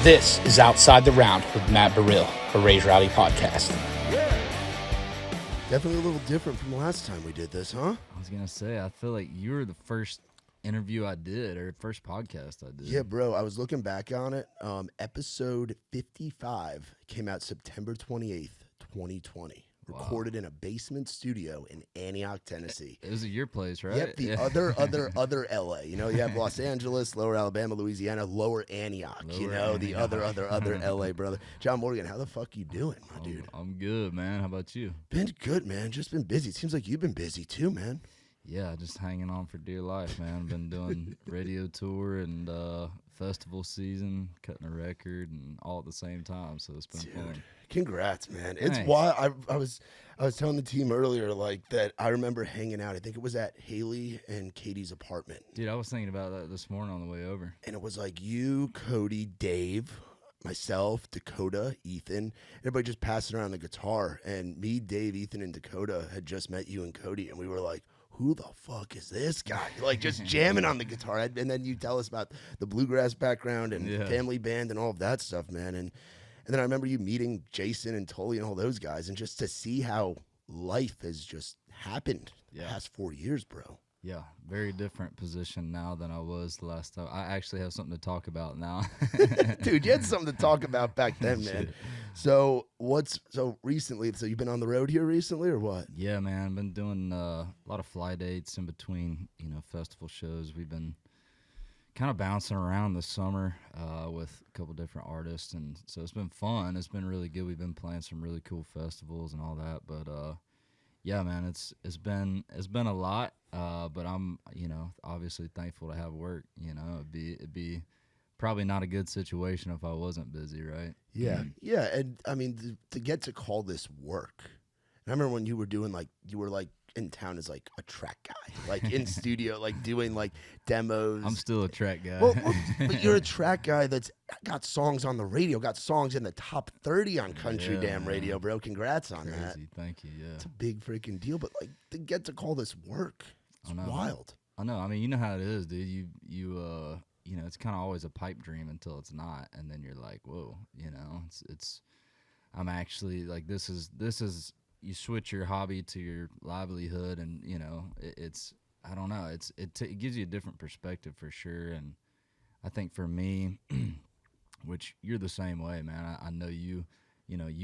This is Outside the Round with Matt Burrill, a Raise Rowdy podcast. Definitely a little different from the last time we did this, huh? I was going to say, I feel like you were the first interview I did, or first podcast I did. Yeah, bro. I was looking back on it. Episode 55 came out September 28th, 2020. Wow. Recorded in a basement studio in Antioch, Tennessee. It was at your place, right? Yep, the other LA. You know, you have Los Angeles, Lower Alabama, Louisiana, Lower Antioch. The other LA, brother. John Morgan, how the fuck you doing, my dude? I'm good, man. How about you? Been good, man. Just been busy. It seems like you've been busy too, man. Yeah, just hanging on for dear life, man. Been doing radio tour and festival season, cutting a record, and all at the same time. So it's been fun. Congrats, man. It's Thanks. why I was telling the team earlier, like, that I remember hanging out. I think it was at Haley and Katie's apartment. Dude, I was thinking about that this morning on the way over. And it was like you, Cody, Dave, myself, Dakota, Ethan, everybody just passing around the guitar. And me, Dave, Ethan, and Dakota had just met you and Cody, and we were like, who the fuck is this guy? Like, just jamming on the guitar. And then you tell us about the bluegrass background and family band and all of that stuff, man. And then I remember you meeting Jason and Tully and all those guys, and just to see how life has just happened the past 4 years, bro. Yeah, very different position now than I was the last time. I actually have something to talk about now. Dude, you had something to talk about back then, man. So recently, so you've been on the road here recently or what? Yeah, man. I've been doing a lot of fly dates in between, festival shows. We've been kind of bouncing around this summer with a couple different artists, and so it's been fun. It's been really good. We've been playing some really cool festivals and all that, but yeah, man, it's been a lot. But I'm, obviously thankful to have work. It'd be probably not a good situation if I wasn't busy, right? Yeah, yeah, and I mean to get to call this work. And I remember when you were doing you were in town as like a track guy, like in studio, like doing like demos. I'm still a track guy. Well, but you're a track guy that's got songs on the radio, got songs in the top 30 on country damn radio, bro. Congrats on that. Thank you. Yeah, it's a big freaking deal. But like to get to call this work, it's wild. I know. I mean, you know how it is, dude. You it's kind of always a pipe dream until it's not, and then you're like, whoa, it's. I'm actually like this is. You switch your hobby to your livelihood, and it's I don't know, it gives you a different perspective for sure. And I think for me, which you're the same way, man. I know you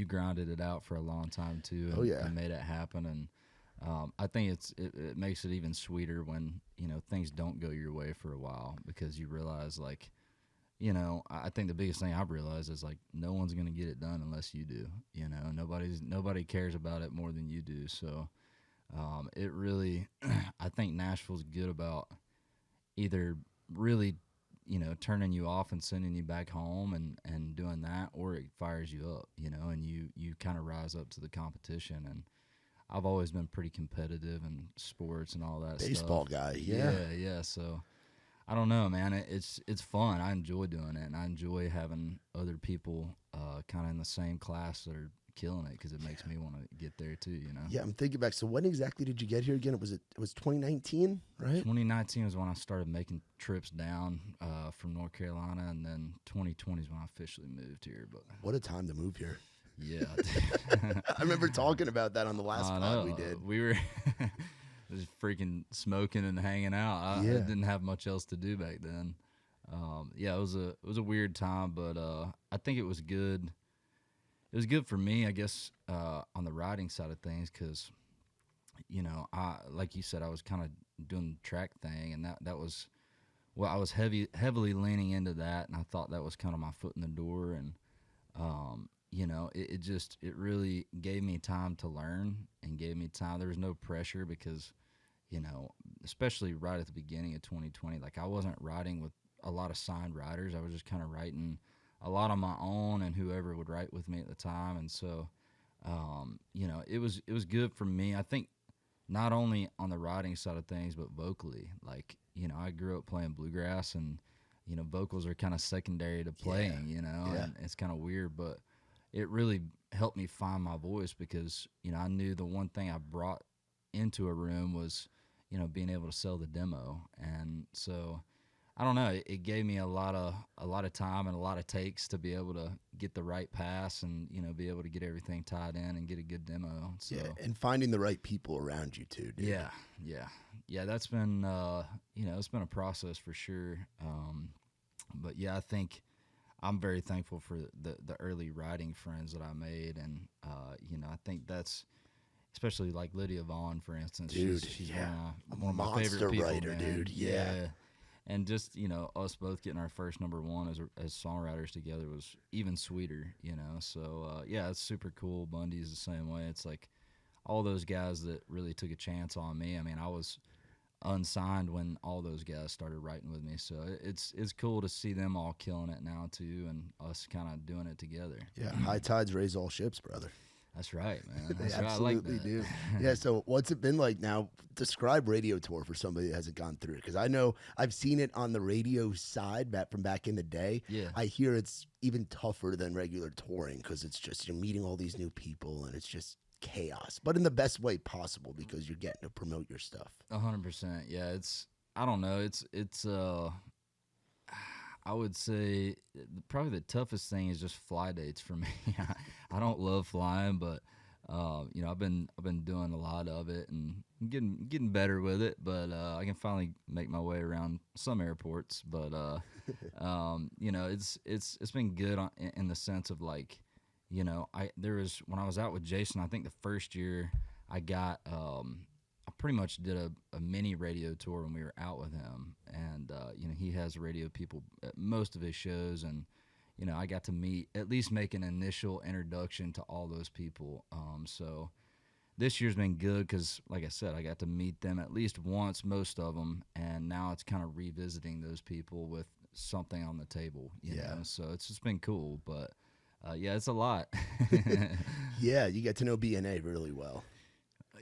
grounded it out for a long time too, and made it happen. And I think it makes it even sweeter when things don't go your way for a while, because you realize I think the biggest thing I've realized is no one's gonna get it done unless you do. Nobody cares about it more than you do. So it really, I think Nashville's good about either really turning you off and sending you back home and doing that, or it fires you up, and you kind of rise up to the competition. And I've always been pretty competitive in sports and all that Baseball stuff. Guy, yeah. Yeah. So I don't know, man. It's fun. I enjoy doing it, and I enjoy having other people kind of in the same class that are killing it, because it makes me want to get there too. Yeah, I'm thinking back. So when exactly did you get here again? It was 2019, right? 2019 was when I started making trips down from North Carolina, and then 2020 is when I officially moved here. But what a time to move here. Yeah, I remember talking about that on the last pod we did. We were just freaking smoking and hanging out. I didn't have much else to do back then. It was a weird time, but I think it was good. It was good for me, I guess, on the writing side of things, because I, like you said, I was kind of doing the track thing, and that was, well, I was heavily leaning into that, and I thought that was kind of my foot in the door. And it really gave me time to learn, and gave me time. There was no pressure, because especially right at the beginning of 2020, I wasn't writing with a lot of signed writers. I was just kind of writing a lot on my own, and whoever would write with me at the time. And so it was good for me, I think, not only on the writing side of things, but vocally. I grew up playing bluegrass, and vocals are kind of secondary to playing, and it's kind of weird, but it really helped me find my voice, because I knew the one thing I brought into a room was being able to sell the demo. And so I don't know. It gave me a lot of time and a lot of takes to be able to get the right pass and be able to get everything tied in and get a good demo. So Yeah, and finding the right people around you too, dude. Yeah. That's been it's been a process for sure. But yeah, I think I'm very thankful for the early writing friends that I made, and I think that's especially like Lydia Vaughn, for instance. Dude, she's a one of my monster favorite people, writer, man. dude. Yeah. And just us both getting our first number one as songwriters together was even sweeter, So yeah, it's super cool. Bundy's the same way. It's like all those guys that really took a chance on me. I mean, I was unsigned when all those guys started writing with me, so it's cool to see them all killing it now too, and us kind of doing it together. Yeah, high tides raise all ships, brother. That's right, man. They That's right. I absolutely like that. do. Yeah, so what's it been like now? Describe radio tour for somebody that hasn't gone through it, because I know I've seen it on the radio side from back in the day. Yeah. I hear it's even tougher than regular touring because it's just you're meeting all these new people and it's just chaos, but in the best way possible because you're getting to promote your stuff. 100%. Yeah, I don't know. I would say probably the toughest thing is just fly dates for me. I don't love flying, but I've been doing a lot of it and getting better with it. But I can finally make my way around some airports. But it's been good in the sense of like, when I was out with Jason, I think the first year I got I pretty much did a mini radio tour when we were out with him, and he has radio people at most of his shows, and I got to at least make an initial introduction to all those people. So this year's been good because, like I said, I got to meet them at least once, most of them, and now it's kind of revisiting those people with something on the table, you know. So it's just been cool, but yeah, it's a lot. Yeah, you get to know BNA really well.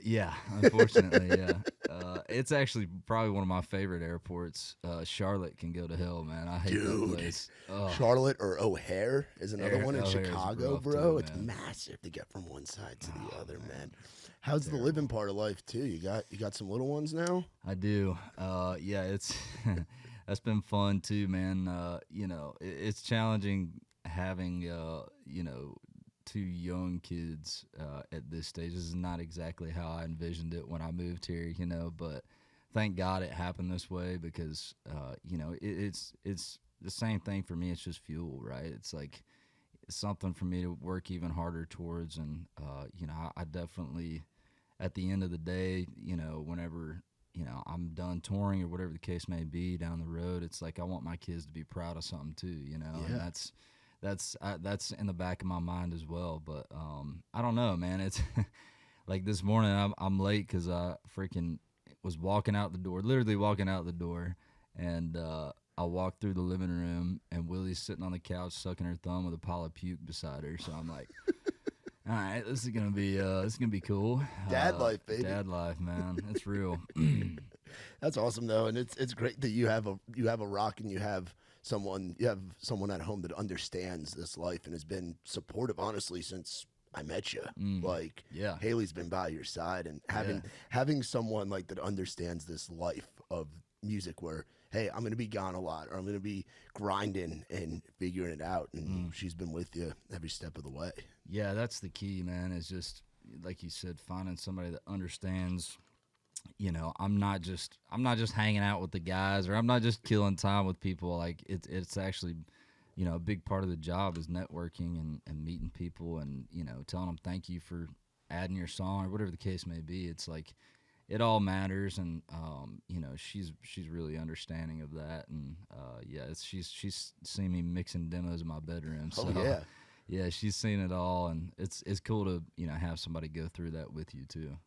Yeah, unfortunately, yeah. It's actually probably one of my favorite airports. Charlotte can go to hell, man. I hate that place. Charlotte or O'Hare is another one in O'Hare's Chicago, rough bro. too, It's man. massive to get from one side to the other, man. How's the living part of life too? You got some little ones now? I do. Yeah, it's that's been fun too, man. It's challenging having two young kids at this stage. This is not exactly how I envisioned it when I moved here, but thank God it happened this way because it's the same thing for me. It's just fuel, right? It's like it's something for me to work even harder towards, and I definitely at the end of the day, whenever I'm done touring or whatever the case may be down the road, it's like I want my kids to be proud of something too, and that's in the back of my mind as well. But I don't know, man. It's like this morning I'm late because I freaking was literally walking out the door, and I walked through the living room, and Willie's sitting on the couch sucking her thumb with a pile of puke beside her. So I'm like, all right, this is gonna be cool. Dad life, baby. Dad life, man. It's real. That's awesome though, and it's great that you have a rock and you have someone at home that understands this life and has been supportive, honestly, since I met you. Like, Yeah. Haley's been by your side, and having someone like that understands this life of music where, hey, I'm going to be gone a lot, or I'm going to be grinding and figuring it out, and she's been with you every step of the way. Yeah, that's the key, man. Is just like you said, finding somebody that understands. I'm not just hanging out with the guys, or I'm not just killing time with people. Like it's actually, a big part of the job is networking and meeting people, and telling them thank you for adding your song or whatever the case may be. It's like it all matters, and she's really understanding of that, and she's seen me mixing demos in my bedroom. So yeah, she's seen it all, and it's cool to have somebody go through that with you too.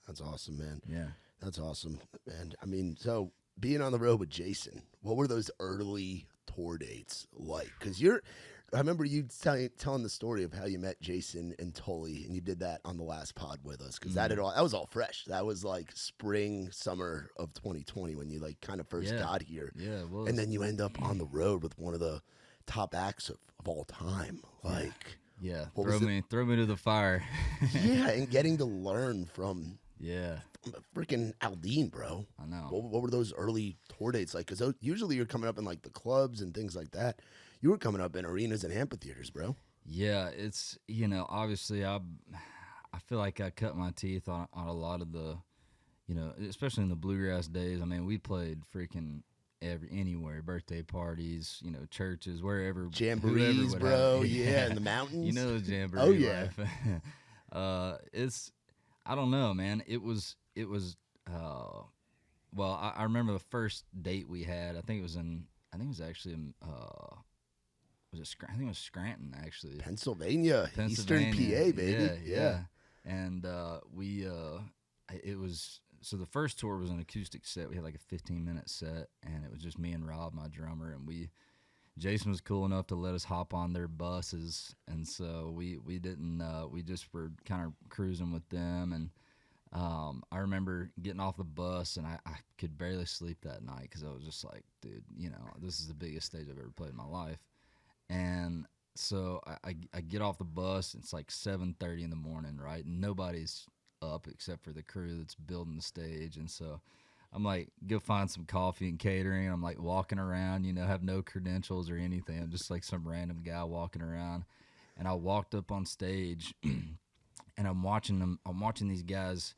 That's awesome, man. Yeah. That's awesome. And I mean, so being on the road with Jason, what were those early tour dates like? Because I remember you telling the story of how you met Jason and Tully, and you did that on the last pod with us. Because that was all fresh. That was like spring, summer of 2020 when you like kind of first got here. Yeah, it was. And then you end up on the road with one of the top acts of all time. Like, yeah, what throw me to the fire. yeah, and getting to learn from Yeah, Freaking Aldean, bro. I know. What were those early tour dates like? Because usually you're coming up in like the clubs and things like that. You were coming up in arenas and amphitheaters, bro. Yeah, it's obviously I feel like I cut my teeth on a lot of the especially in the bluegrass days. I mean, we played freaking anywhere, birthday parties, churches, wherever, whoever Jamborees, would bro. have it. Yeah, in the mountains. You know the jamboree Oh, yeah. life. It's I don't know, man. It was. Well, I remember the first date we had. I think it was actually in was it I think it was Scranton actually. Pennsylvania, Eastern PA, baby. Yeah. And it was so the first tour was an acoustic set. We had like a 15-minute set, and it was just me and Rob, my drummer, and Jason was cool enough to let us hop on their buses, and so we didn't we just were kind of cruising with them, and I remember getting off the bus, and I could barely sleep that night because I was just like, dude, this is the biggest stage I've ever played in my life. And so I get off the bus. It's like 7:30 in the morning, right? And nobody's up except for the crew that's building the stage. And so I'm like, go find some coffee and catering. I'm like walking around, have no credentials or anything. I'm just like some random guy walking around. And I walked up on stage, and I'm watching them. I'm watching these guys,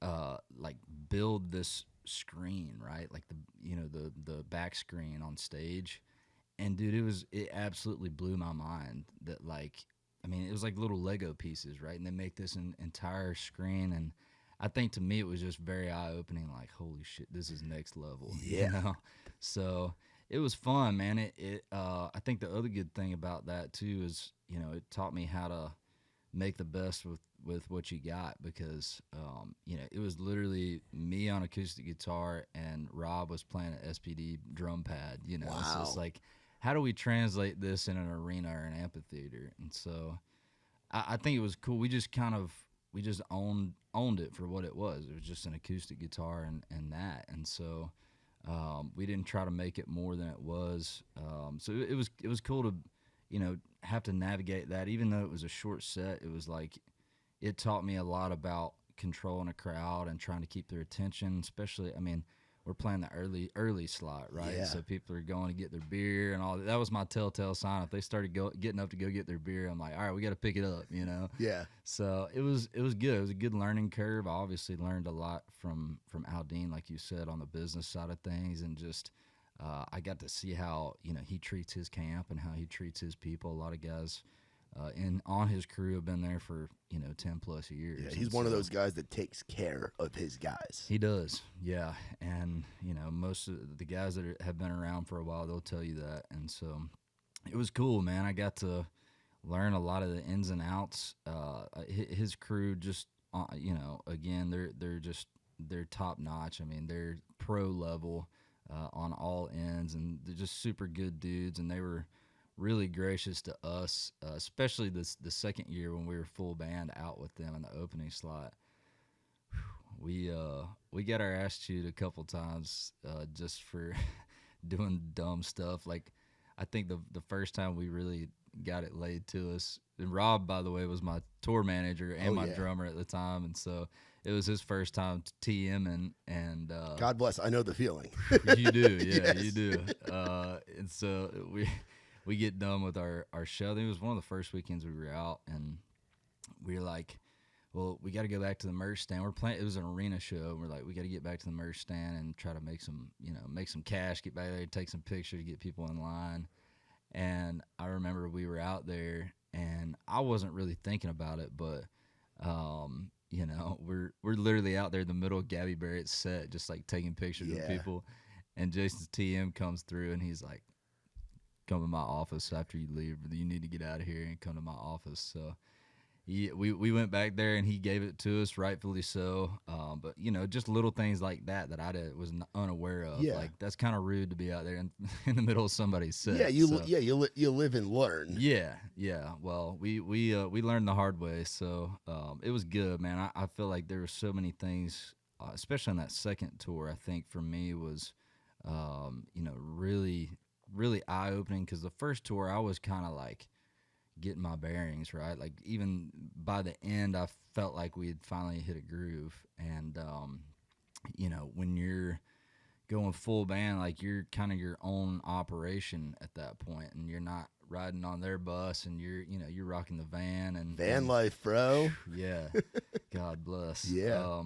like build this screen, right? Like the back screen on stage. And dude, it absolutely blew my mind that, like, I mean, it was like little Lego pieces, right? And they make this entire screen, and I think to me it was just very eye opening. Like, holy shit, this is next level. Yeah. So it was fun, man. I think the other good thing about that too is it taught me how to make the best with what you got, because it was literally me on acoustic guitar and Rob was playing an SPD drum pad. Wow. So it's like, how do we translate this in an arena or an amphitheater? And so I think it was cool. We just owned it for what it was. It was just an acoustic guitar and that. And so we didn't try to make it more than it was. So it was cool to have to navigate that. Even though it was a short set, it was like it taught me a lot about controlling a crowd and trying to keep their attention. Especially, I mean, we're playing the early slot, right? Yeah. So people are going to get their beer and all that. That was my telltale sign. If they started getting up to go get their beer, I'm like, all right, we got to pick it up, Yeah. So it was good. It was a good learning curve. I obviously learned a lot from Aldean, like you said, on the business side of things, and just I got to see how he treats his camp and how he treats his people. A lot of guys on his crew have been there for 10 plus years. Yeah, he's one of those guys that takes care of his guys. He does, yeah. And most of the guys that have been around for a while, they'll tell you that. And so it was cool, man. I got to learn a lot of the ins and outs. His crew just again, they're top notch. I mean, they're pro level on all ends, and they're just super good dudes. And they were really gracious to us, especially the second year when we were full band out with them in the opening slot. We got our ass chewed a couple times just for doing dumb stuff. Like, I think the first time we really got it laid to us, and Rob, by the way, was my tour manager and my drummer at the time, and so it was his first time TMing, and God bless, I know the feeling. You do, yeah, Yes. you do. And so we get done with our show. I think it was one of the first weekends we were out, and we were like, well, we got to go back to the merch stand. We're playing. It was an arena show. And we're like, we got to get back to the merch stand and try to make some cash, get back there, take some pictures, get people in line. And I remember we were out there, and I wasn't really thinking about it, but we're literally out there in the middle of Gabby Barrett's set, just like taking pictures of people. And Jason's TM comes through, and he's like, come to my office after you leave. You need to get out of here and come to my office. So we went back there, and he gave it to us, rightfully so. But just little things like that I was unaware of. Yeah. Like, that's kind of rude to be out there in the middle of somebody's set. Yeah, you live and learn. Yeah. Well, we learned the hard way, so it was good, man. I feel like there were so many things, especially on that second tour. I think for me was, really, really eye opening, because the first tour I was kind of like, getting my bearings right. Like even by the end, I felt like we had finally hit a groove. And you know, when you're going full band, like you're kind of your own operation at that point, and you're not riding on their bus, and you're rocking the van and Van life, bro. yeah, God bless. Yeah.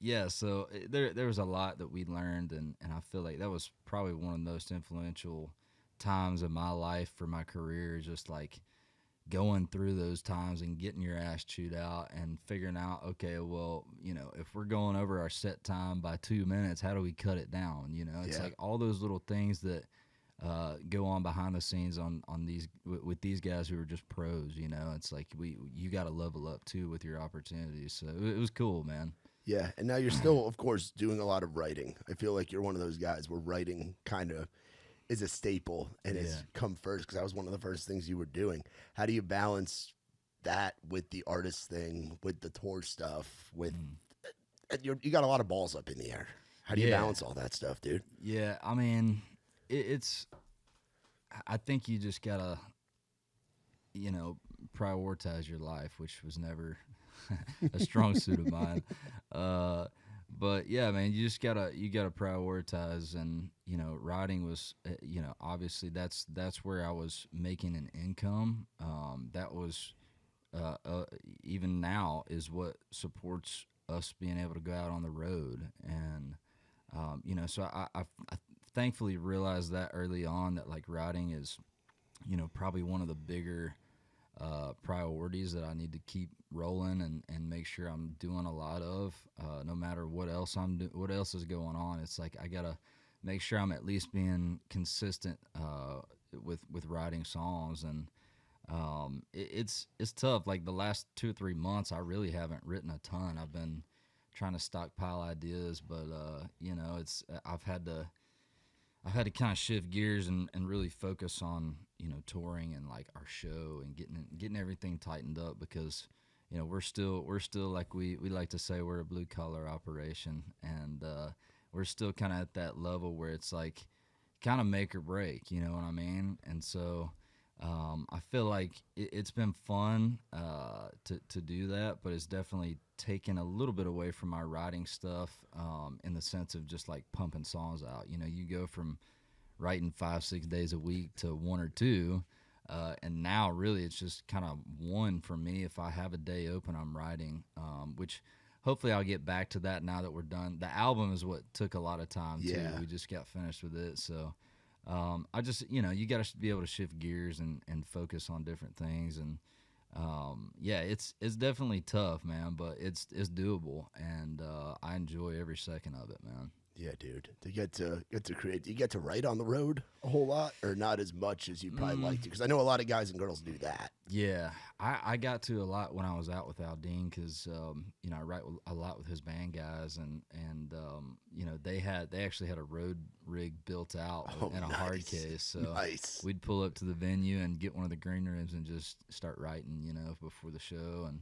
Yeah. So there was a lot that we learned, and I feel like that was probably one of the most influential times of my life for my career. Just like going through those times and getting your ass chewed out and figuring out, okay, well, you know, if we're going over our set time by 2 minutes, how do we cut it down? You know, it's like all those little things that go on behind the scenes on these with these guys who are just pros. You know, it's like you got to level up too with your opportunities. So it was cool, man. Yeah, and now you're still, of course, doing a lot of writing. I feel like you're one of those guys where writing kind of is a staple and has come first, because that was one of the first things you were doing. How do you balance that with the artist thing, with the tour stuff, with you got a lot of balls up in the air. How do you balance all that stuff, dude? Yeah, I mean, it's I think you just gotta, you know, prioritize your life, which was never a strong suit of mine. But yeah, man, you gotta prioritize, and you know, writing was, you know, obviously that's where I was making an income. That was even now is what supports us being able to go out on the road, and you know, so I thankfully realized that early on, that like writing is, you know, probably one of the bigger priorities that I need to keep rolling and make sure I'm doing a lot of, no matter what else what else is going on. It's like I gotta make sure I'm at least being consistent with writing songs, and it's tough. Like the last 2 or 3 months, I really haven't written a ton. I've been trying to stockpile ideas, but you know, I've had to kind of shift gears and really focus on, you know, touring and like our show and getting everything tightened up, because, you know, we're still like we like to say, we're a blue collar operation, and we're still kind of at that level where it's like kind of make or break, you know what I mean? And so I feel like it's been fun to do that, but it's definitely taken a little bit away from my writing stuff, in the sense of just like pumping songs out. You know, you go from writing 5-6 days a week to 1 or 2, and now really it's just kind of 1 for me. If I have a day open, I'm writing, which hopefully I'll get back to that now that we're done. The album is what took a lot of time too. We just got finished with it, so I just, you know, you got to be able to shift gears and focus on different things. And yeah, it's definitely tough, man, but it's doable, and I enjoy every second of it, man. Yeah, dude. To get to create, do you get to write on the road a whole lot, or not as much as you'd probably like to? Because I know a lot of guys and girls do that. Yeah, I got to a lot when I was out with Aldean, because you know, I write a lot with his band guys, and you know, they actually had a road rig built out in a hard case, so we'd pull up to the venue and get one of the green rooms and just start writing, you know, before the show. And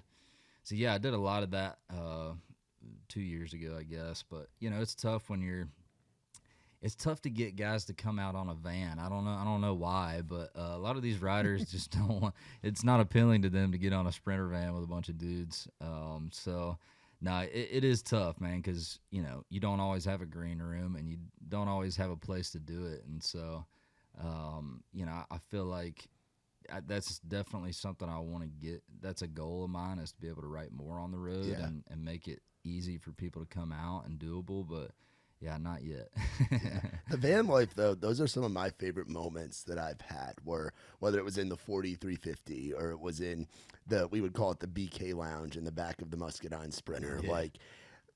so yeah, I did a lot of that 2 years ago, I guess. But you know, it's tough it's tough to get guys to come out on a van. I don't know why, but a lot of these riders just don't want. It's not appealing to them to get on a Sprinter van with a bunch of dudes. So no, it is tough, man, because you know, you don't always have a green room, and you don't always have a place to do it. And so you know, I feel like that's definitely something I want to get. That's a goal of mine, is to be able to write more on the road, and make it easy for people to come out and doable. But yeah, not yet. The van life, though, those are some of my favorite moments that I've had, where whether it was in the 4350 or it was in we would call it the BK lounge in the back of the Muscadine Sprinter. Like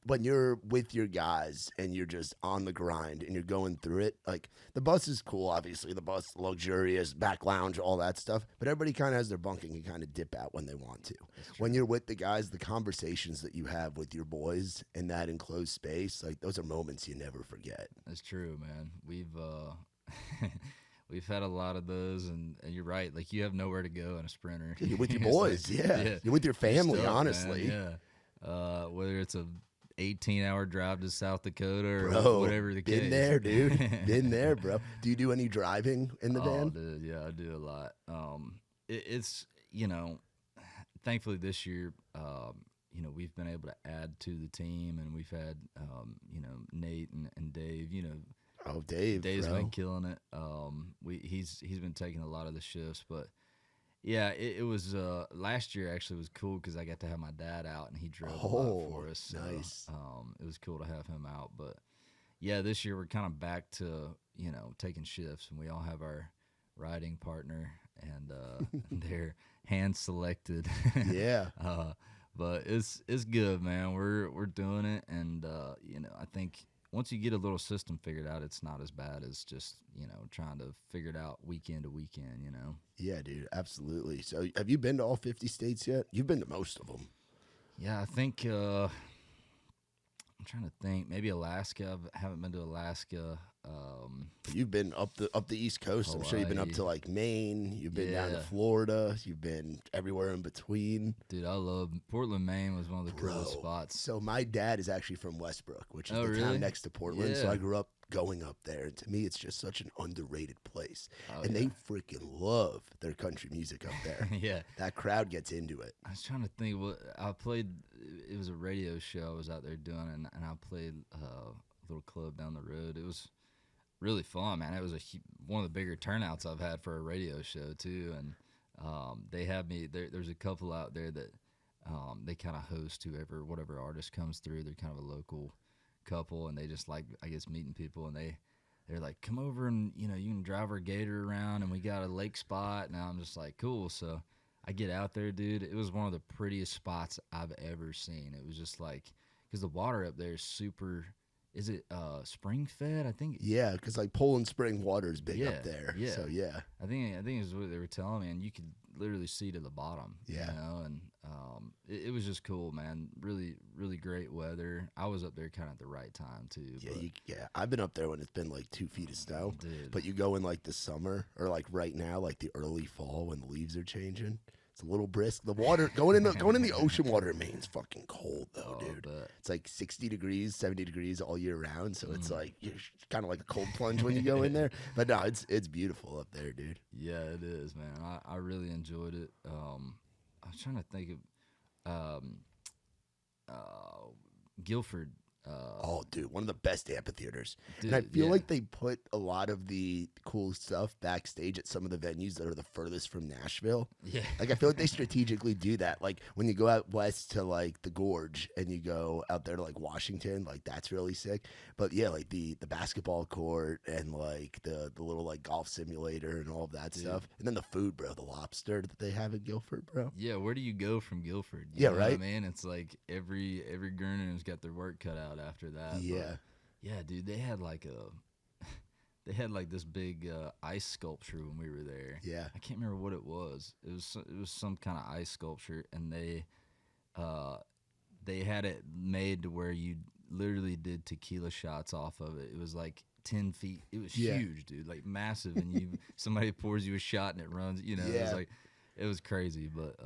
when you're with your guys and you're just on the grind and you're going through it, like the bus is cool, obviously. The bus, luxurious, back lounge, all that stuff. But everybody kind of has their bunk and can kind of dip out when they want to. When you're with the guys, the conversations that you have with your boys in that enclosed space, like those are moments you never forget. That's true, man. We've had a lot of those, and you're right. Like, you have nowhere to go in a Sprinter. You're with your boys, like, You're with your family, honestly. Man, yeah. Whether it's a 18-hour drive to South Dakota or whatever the case. Been there, dude. Been there, bro. Do you do any driving in the van? Dude, yeah, I do a lot. It's thankfully this year, we've been able to add to the team, and we've had, Nate and Dave. Oh, Dave, Dave's bro. been killing it. He's been taking a lot of the shifts, but yeah, it was last year actually was cool because I got to have my dad out and he drove a lot for us. So, nice. It was cool to have him out, but yeah, this year we're kind of back to taking shifts, and we all have our riding partner, and they're hand selected. Yeah. But it's good, man. We're doing it, and I think once you get a little system figured out, it's not as bad as just trying to figure it out weekend to weekend. Yeah, dude, absolutely. So, have you been to all 50 states yet? You've been to most of them. Yeah, I think I'm trying to think. Maybe Alaska. I haven't been to Alaska. You've been up the East Coast. I'm sure you've been up to like Maine. You've been down to Yeah. Florida. You've been everywhere in between. Dude, I love Portland, Maine was one of the coolest spots. So my dad is actually from Westbrook, which is Oh, the really? town next to Portland. So Yeah. I grew up going up there. And to me, it's just such an underrated place. Oh, and yeah. they freaking love their country music up there. Yeah. That crowd gets into it. I was trying to think what I played. It was a radio show I was out there doing, and I played a little club down the road. It was really fun, man. It was one of the bigger turnouts I've had for a radio show too, and they had me there's a couple out there that they kind of host whatever artist comes through. They're kind of a local couple, and they just like, I guess, meeting people, and they're like, come over and you can drive our gator around, and we got a lake spot. And I'm just like, cool. So I get out there, dude. It was one of the prettiest spots I've ever seen. It was just like, because the water up there is super. Is it spring fed? I think. Yeah, because like Poland Spring water is big Yeah, up there. yeah. So yeah. I think is what they were telling me, and you could literally see to the bottom. Yeah. And it was just cool, man. Really, really great weather. I was up there kind of at the right time too. Yeah, I've been up there when it's been like 2 feet of snow. Dude. But you go in like the summer or like right now, like the early fall when the leaves are changing. It's a little brisk. The water going in the ocean water in Maine's fucking cold though, dude. But It's like 60 degrees, 70 degrees all year round. So it's like you're kind of like a cold plunge when you go in there. But no, it's beautiful up there, dude. yeah, it is, man. I really enjoyed it. I was trying to think of Guilford. Oh, dude, one of the best amphitheaters. Dude, And I feel yeah. like they put a lot of the cool stuff backstage at some of the venues that are the furthest from Nashville. Yeah. Like, I feel like they strategically do that. Like, when you go out west to, like, the Gorge and you go out there to, like, Washington, like, that's really sick. But, yeah, like, the basketball court and, like, the little, like, golf simulator and all of that stuff. And then the food, bro, the lobster that they have in Guilford, bro. Yeah, where do you go from Guilford? Yeah, know right? What I mean, it's like every Gurner's got their work cut out after that. Yeah. But yeah, dude, they had like this big ice sculpture when we were there. Yeah. I can't remember what it was. It was some kind of ice sculpture, and they had it made to where you literally did tequila shots off of it. It was like 10 feet. It was Yeah. huge, dude, like massive. And somebody pours you a shot and it runs. It was Yeah. like, it was crazy. But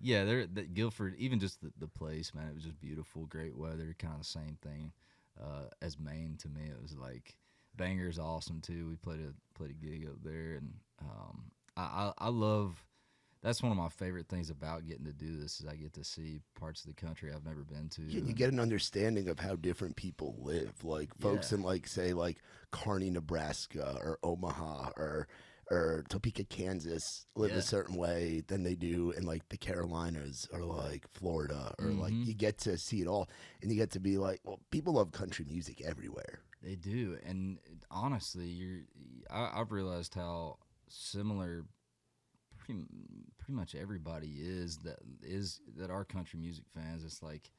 yeah, that Guilford, even just the place, man, it was just beautiful, great weather, kind of the same thing as Maine to me. It was like Banger's awesome too. We played a gig up there, and I love. That's one of my favorite things about getting to do this is I get to see parts of the country I've never been to. Yeah, you get an understanding of how different people live. Like folks Yeah. in like say like Kearney, Nebraska or Omaha or Topeka, Kansas live Yeah. a certain way than they do in like the Carolinas or like Florida or like you get to see it all and you get to be like, well, people love country music everywhere. They do, and honestly, I've realized how similar pretty much everybody is that are country music fans. It's like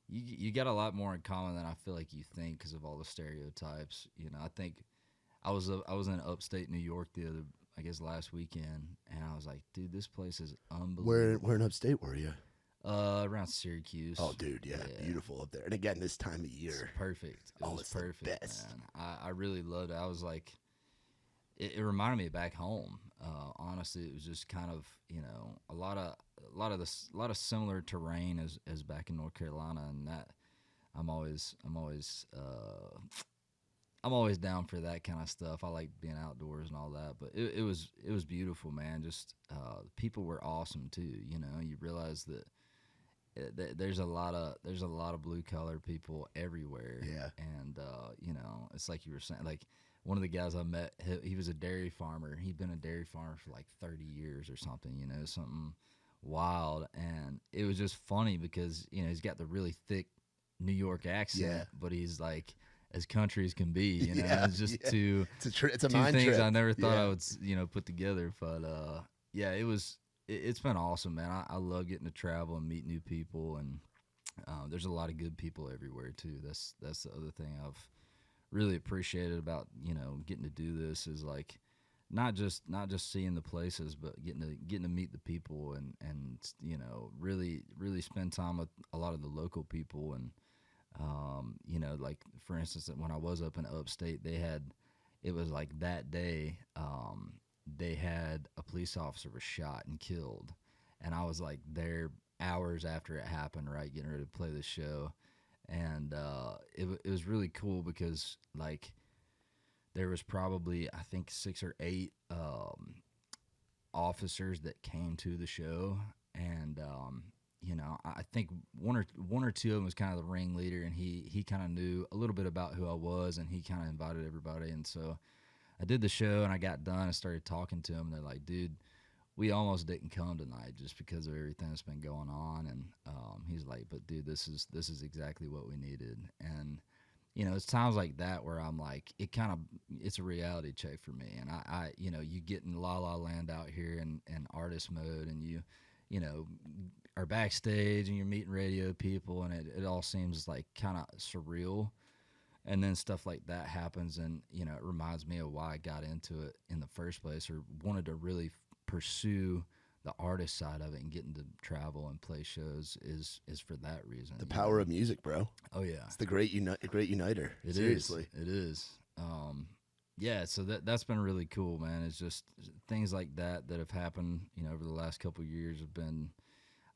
you got a lot more in common than I feel like you think because of all the stereotypes. I think I was in upstate New York last weekend, and I was like, dude, this place is unbelievable. Where in upstate were you? Around Syracuse. Oh, dude, yeah, beautiful up there. And again, this time of year, It's perfect. It was it's the perfect, best. man. I really loved it. I was like, it reminded me of back home. Honestly, it was just kind of a lot of similar terrain as back in North Carolina, and that I'm always I'm always down for that kind of stuff. I like being outdoors and all that. But it was beautiful, man. Just people were awesome too. You know, you realize that there's a lot of blue collar people everywhere. Yeah. And you know, it's like you were saying, like one of the guys I met, he was a dairy farmer. He'd been a dairy farmer for like 30 years or something. You know, something wild. And it was just funny because you know he's got the really thick New York accent, but he's like as country as can be. You know, it's just two it's a two mind things trip. I never thought I would put together. But yeah, it's been awesome, man. I love getting to travel and meet new people, and there's a lot of good people everywhere too. That's the other thing I've really appreciated about getting to do this is like not just seeing the places, but getting to meet the people and really spend time with a lot of the local people. And like for instance, when I was up in upstate, it was like that day. They had a police officer was shot and killed, and I was like there hours after it happened, right, getting ready to play the show. And it was really cool because like there was probably I think 6 or 8 officers that came to the show. And I think one or two of them was kind of the ringleader, and he kind of knew a little bit about who I was, and he kind of invited everybody. And so I did the show, and I got done and started talking to them. They're like, dude, we almost didn't come tonight just because of everything that's been going on. And he's like, but dude, this is exactly what we needed. And it's times like that where I'm like, it's a reality check for me. And I you get in la la land out here in artist mode, and you are backstage and you're meeting radio people, and it all seems like kind of surreal. And then stuff like that happens, and it reminds me of why I got into it in the first place, or wanted to really pursue the artist side of it and getting to travel and play shows is for that reason. The power of music, bro. Oh yeah, it's the great uniter. Seriously, it is. Yeah, so that's been really cool, man. It's just things like that have happened, over the last couple of years have been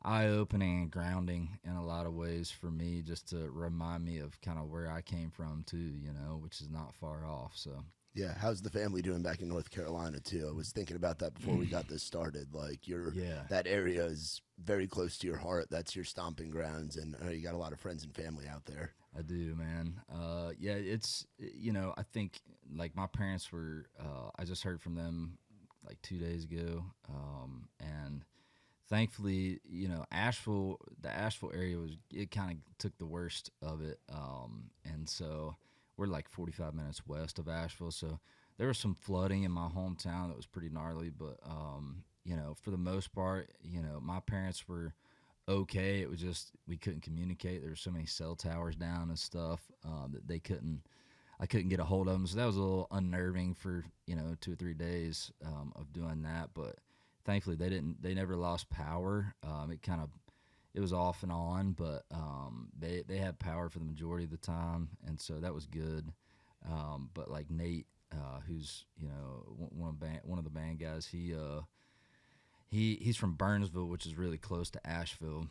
eye-opening and grounding in a lot of ways for me, just to remind me of kind of where I came from too, which is not far off. So yeah, how's the family doing back in North Carolina too? I was thinking about that before we got this started. Like that area is very close to your heart. That's your stomping grounds, and you got a lot of friends and family out there. I do, man. Yeah, it's I think like my parents were. I just heard from them like 2 days ago, and thankfully, Asheville, the Asheville area it kind of took the worst of it. And so we're like 45 minutes west of Asheville. So there was some flooding in my hometown that was pretty gnarly, but, for the most part, my parents were okay. It was just, we couldn't communicate. There were so many cell towers down and stuff, that I couldn't get a hold of them. So that was a little unnerving for, 2 or 3 days, of doing that. But thankfully, they never lost power. It was off and on, but they had power for the majority of the time, and so that was good. But like Nate, who's one of the band guys, he's from Burnsville, which is really close to Asheville.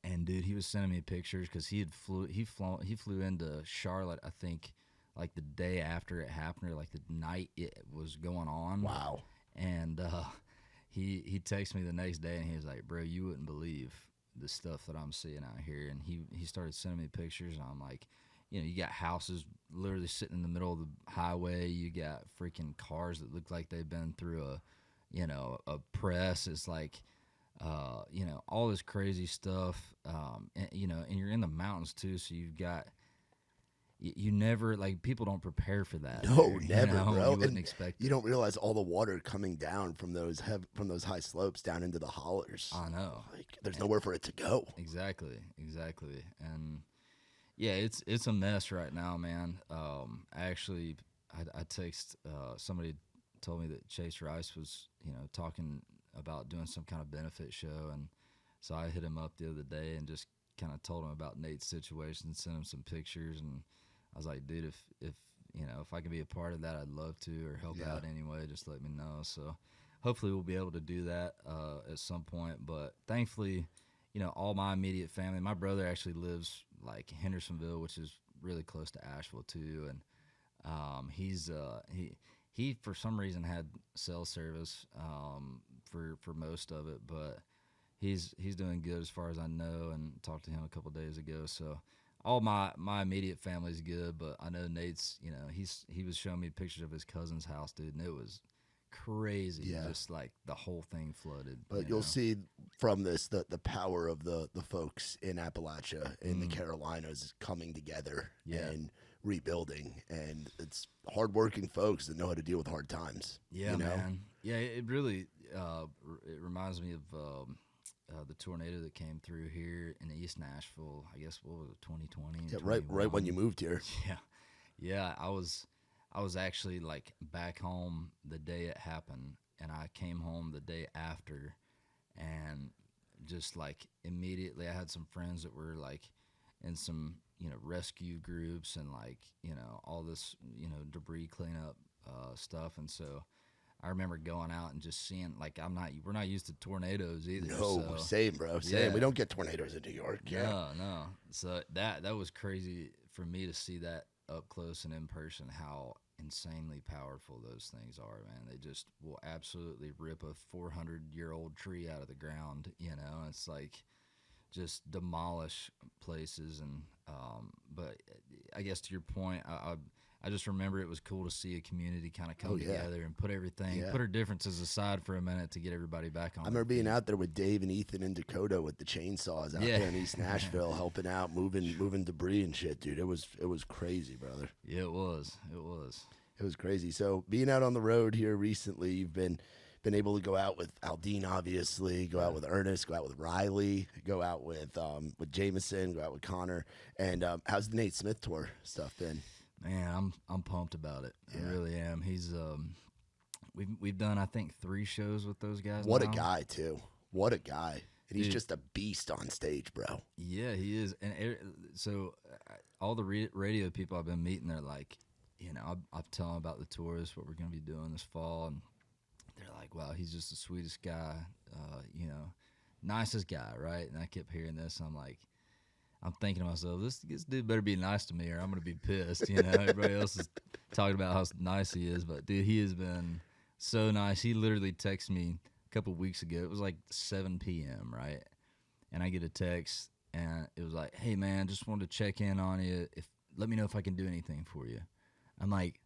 And dude, he was sending me pictures because he flew into Charlotte, I think, like the day after it happened, or like the night it was going on. Wow. And he texted me the next day, and he was like, bro, you wouldn't believe the stuff that I'm seeing out here. And he started sending me pictures, and I'm like, you got houses literally sitting in the middle of the highway. You got freaking cars that look like they've been through a press. It's like, all this crazy stuff. And you're in the mountains too, so you've got, you never, like, people don't prepare for that. No, there, never, bro. You wouldn't expect you don't realize all the water coming down from those high slopes down into the hollers. I know. Like, there's nowhere for it to go. Exactly. And yeah, it's a mess right now, man. Actually, I text somebody told me that Chase Rice was talking about doing some kind of benefit show, and so I hit him up the other day and just kind of told him about Nate's situation, sent him some pictures, and I was like, dude, if I can be a part of that, I'd love to, or help out anyway, just let me know. So hopefully we'll be able to do that at some point. But thankfully, all my immediate family, my brother actually lives like Hendersonville, which is really close to Asheville too, and He for some reason had cell service for most of it, but he's doing good as far as I know, and talked to him a couple of days ago. So all my immediate family's good, but I know Nate's. He was showing me pictures of his cousin's house, dude, and it was crazy. Yeah. Just like the whole thing flooded. But you'll see from this the power of the folks in Appalachia in the Carolinas coming together and rebuilding, and it's hardworking folks that know how to deal with hard times. Yeah, man. Yeah, it really it reminds me of the tornado that came through here in East Nashville. I guess what was it, 2020? Yeah, right when you moved here. Yeah. I was actually like back home the day it happened, and I came home the day after, and just like immediately I had some friends that were like in some rescue groups and like all this debris cleanup stuff, and so I remember going out and just seeing, like, we're not used to tornadoes either. No, so, same, bro. Same. Yeah. We don't get tornadoes in New York. Yeah. No. So that was crazy for me to see that up close and in person, how insanely powerful those things are, man. They just will absolutely rip a 400-year-old tree out of the ground, It's like just demolish places. And but I guess to your point, I just remember it was cool to see a community kind of come together and put our differences aside for a minute to get everybody back on. I remember being out there with Dave and Ethan in Dakota with the chainsaws out there in East Nashville, helping out, moving debris and shit, dude. It was crazy, brother. Yeah, it was. It was crazy. So being out on the road here recently, you've been able to go out with Aldean, obviously, go out with Ernest, go out with Riley, go out with Jameson, go out with Connor. And how's the Nate Smith tour stuff been? Man, I'm pumped about it. I really am. He's we've done, I think, 3 shows with those guys. What a guy, too. What a guy. And he's just a beast on stage, bro. Yeah, he is. And so all the radio people I've been meeting, they're like, I'll tell them about the tours, what we're going to be doing this fall, and they're like, wow, he's just the sweetest guy, nicest guy, right? And I kept hearing this, and I'm thinking to myself, this dude better be nice to me or I'm going to be pissed. Everybody else is talking about how nice he is, but dude, he has been so nice. He literally texted me a couple weeks ago. It was like 7 p.m., right? And I get a text, and it was like, hey, man, just wanted to check in on you. Let me know if I can do anything for you. I'm like,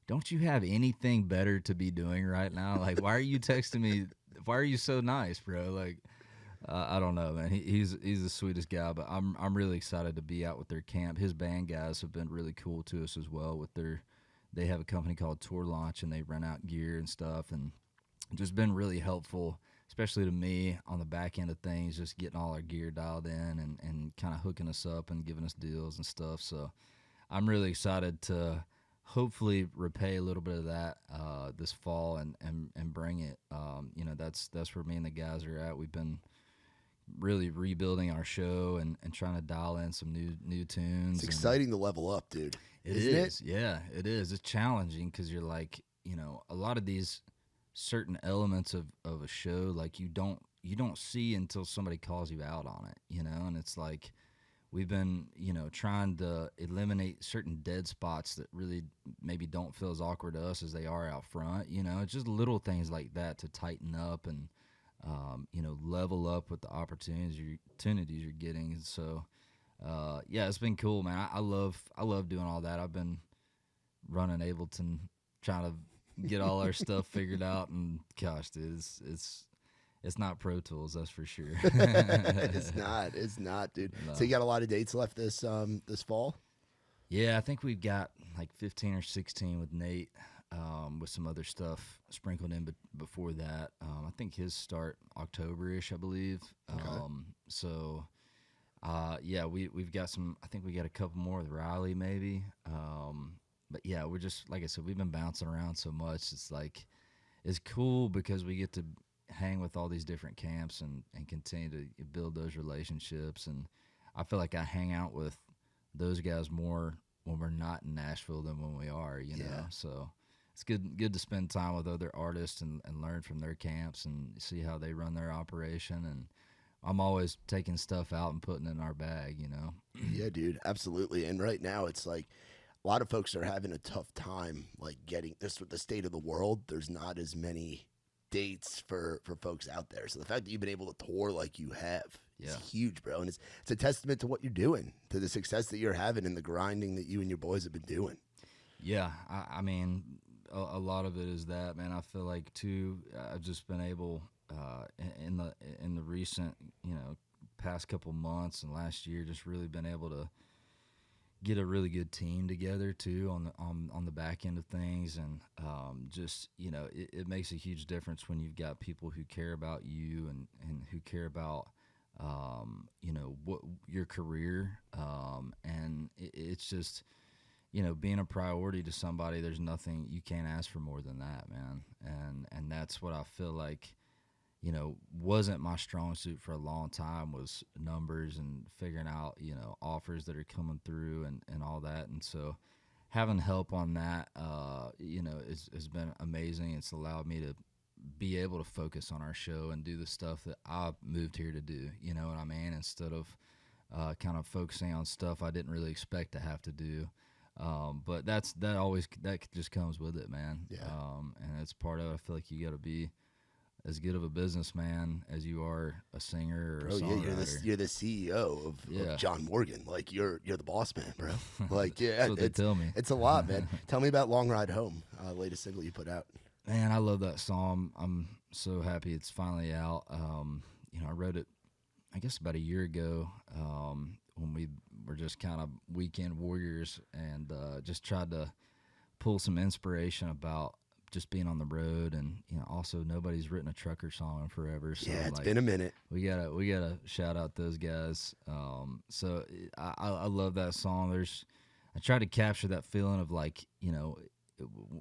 don't you have anything better to be doing right now? Like, why are you texting me? Why are you so nice, bro? Like, I don't know, man. He's the sweetest guy, but I'm really excited to be out with their camp. His band guys have been really cool to us as well. They have a company called Tour Launch, and they rent out gear and stuff, and just been really helpful, especially to me on the back end of things, just getting all our gear dialed in and kind of hooking us up and giving us deals and stuff. So I'm really excited to hopefully repay a little bit of that this fall and bring it. That's where me and the guys are at. We've been really rebuilding our show and trying to dial in some new tunes. It's exciting to level up, dude. Isn't it? Yeah, it is. It's challenging because you're like, a lot of these certain elements of a show, like you don't see until somebody calls you out on it, and it's like we've been, trying to eliminate certain dead spots that really maybe don't feel as awkward to us as they are out front. It's just little things like that to tighten up and level up with the opportunities you're getting. And so, it's been cool, man. I love doing all that. I've been running Ableton, trying to get all our stuff figured out, and gosh, dude, it's not Pro Tools, that's for sure. It's not, dude. No. So you got a lot of dates left this fall? Yeah, I think we've got like 15 or 16 with Nate. With some other stuff sprinkled in before that. I think his start October-ish, I believe. Okay. We've got some. I think we got a couple more with Riley, maybe. But yeah, we're just, like I said, we've been bouncing around so much. It's like, it's cool because we get to hang with all these different camps and continue to build those relationships. And I feel like I hang out with those guys more when we're not in Nashville than when we are, you know. So it's good to spend time with other artists and learn from their camps and see how they run their operation. And I'm always taking stuff out and putting it in our bag, Yeah, dude, absolutely. And right now it's like, a lot of folks are having a tough time like getting this with the state of the world. There's not as many dates for folks out there. So the fact that you've been able to tour like you have is huge, bro. And it's a testament to what you're doing, to the success that you're having and the grinding that you and your boys have been doing. Yeah, I mean, a lot of it is that, man. I feel like too, I've just been able in the recent, past couple months and last year, just really been able to get a really good team together too on the back end of things, and just it makes a huge difference when you've got people who care about you and who care about what your career, and it's just being a priority to somebody. There's nothing you can't ask for more than that, man, and that's what I feel like wasn't my strong suit for a long time, was numbers and figuring out, offers that are coming through and all that. And so having help on that, has been amazing. It's allowed me to be able to focus on our show and do the stuff that I moved here to do, you know what I mean? Instead of kind of focusing on stuff I didn't really expect to have to do. But that just comes with it, man. Yeah. And it's part of it. I feel like you got to be as good of a businessman as you are a singer or a songwriter. You're the CEO of John Morgan. Like you're the boss man, bro. Like That's what they tell me. It's a lot, man. Tell me about Long Ride Home, latest single you put out. Man, I love that song. I'm so happy it's finally out. I wrote it, I guess, about a year ago, when we were just kind of weekend warriors, and just tried to pull some inspiration about just being on the road, and also nobody's written a trucker song in forever. So it's been a minute. We gotta shout out those guys. So I love that song. I try to capture that feeling of like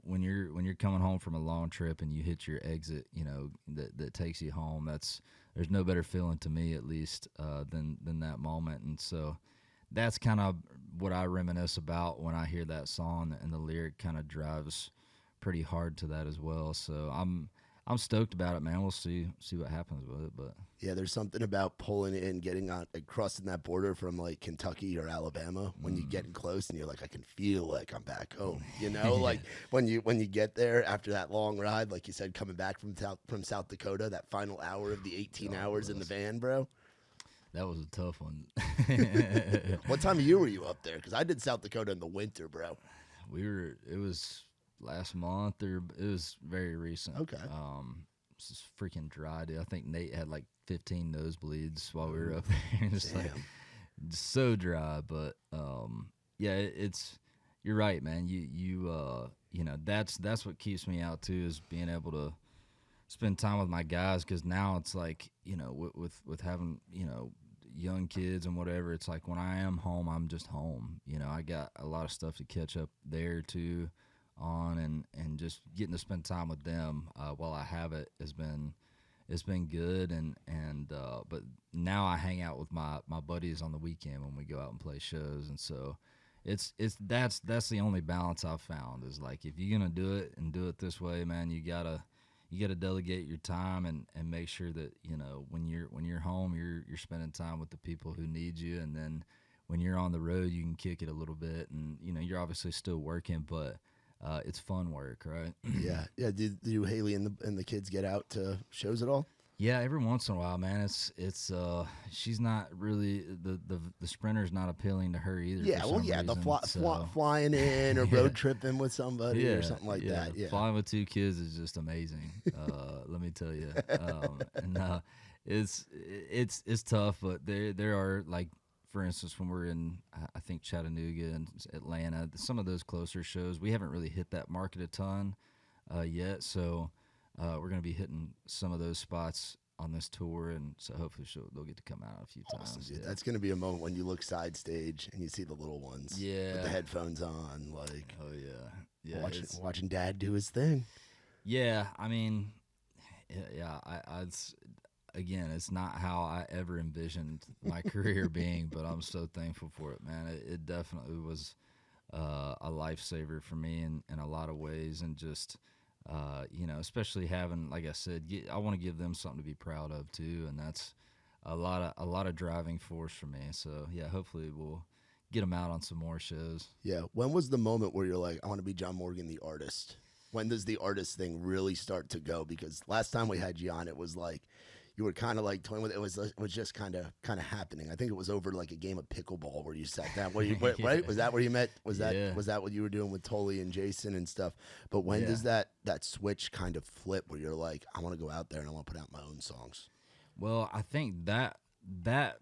when you're coming home from a long trip and you hit your exit, that takes you home. There's no better feeling to me, at least, than that moment. And so that's kind of what I reminisce about when I hear that song, and the lyric kind of drives pretty hard to that as well. So I'm stoked about it, man. We'll see what happens with it. But yeah, there's something about pulling in, getting on, like, crossing that border from like Kentucky or Alabama, when you getting close and you're like, I can feel like I'm back home. Like when you get there after that long ride, like you said, coming back from South Dakota, that final hour of the 18 hours in the van, bro. That was a tough one. What time of year were you up there? Because I did South Dakota in the winter, bro. It was last month, or it was very recent. Okay. It's just freaking dry, dude. I think Nate had like 15 nosebleeds while we were up there. Just like so dry. But you're right, man. That's what keeps me out too, is being able to spend time with my guys, because now it's like, with having, young kids and whatever, it's like when I am home, I'm just home. I got a lot of stuff to catch up there too on, and just getting to spend time with them while I have it's been good, and but now I hang out with my buddies on the weekend when we go out and play shows. And so that's the only balance I've found, is like, if you're gonna do it and do it this way, man, you gotta delegate your time and make sure that when you're home, you're spending time with the people who need you, and then when you're on the road, you can kick it a little bit, and you're obviously still working, but it's fun work, right? Yeah. Do Haley and the kids get out to shows at all? Yeah, every once in a while, man. It's she's not really the sprinter's not appealing to her either. Yeah, for some reason. The flying in or road tripping with somebody or something like that. Yeah, flying with two kids is just amazing. Let me tell you, it's tough, but there are, like, for instance, when we're in, I think, Chattanooga and Atlanta, some of those closer shows, we haven't really hit that market a ton yet. So we're going to be hitting some of those spots on this tour, and so hopefully they'll get to come out a few times. Dude. Yeah. That's going to be a moment when you look side stage and you see the little ones with the headphones on. Like, oh, yeah. Watching Dad do his thing. Yeah, I mean, again, it's not how I ever envisioned my career being, but I'm so thankful for it, man. It definitely was a lifesaver for me in a lot of ways, and just especially having, like I said, I want to give them something to be proud of too, and that's a lot of driving force for me. So yeah, hopefully we'll get them out on some more shows. Yeah. When was the moment where you're like, I want to be John Morgan, the artist? When does the artist thing really start to go? Because last time we had you on, it was like you were kind of like toying with it. It was just kind of happening. I think it was over like a game of pickleball where you sat down. Right? Was that where you met? Was that what you were doing with Tully and Jason and stuff? But when does that switch kind of flip where you're like, I want to go out there and I want to put out my own songs? Well, I think that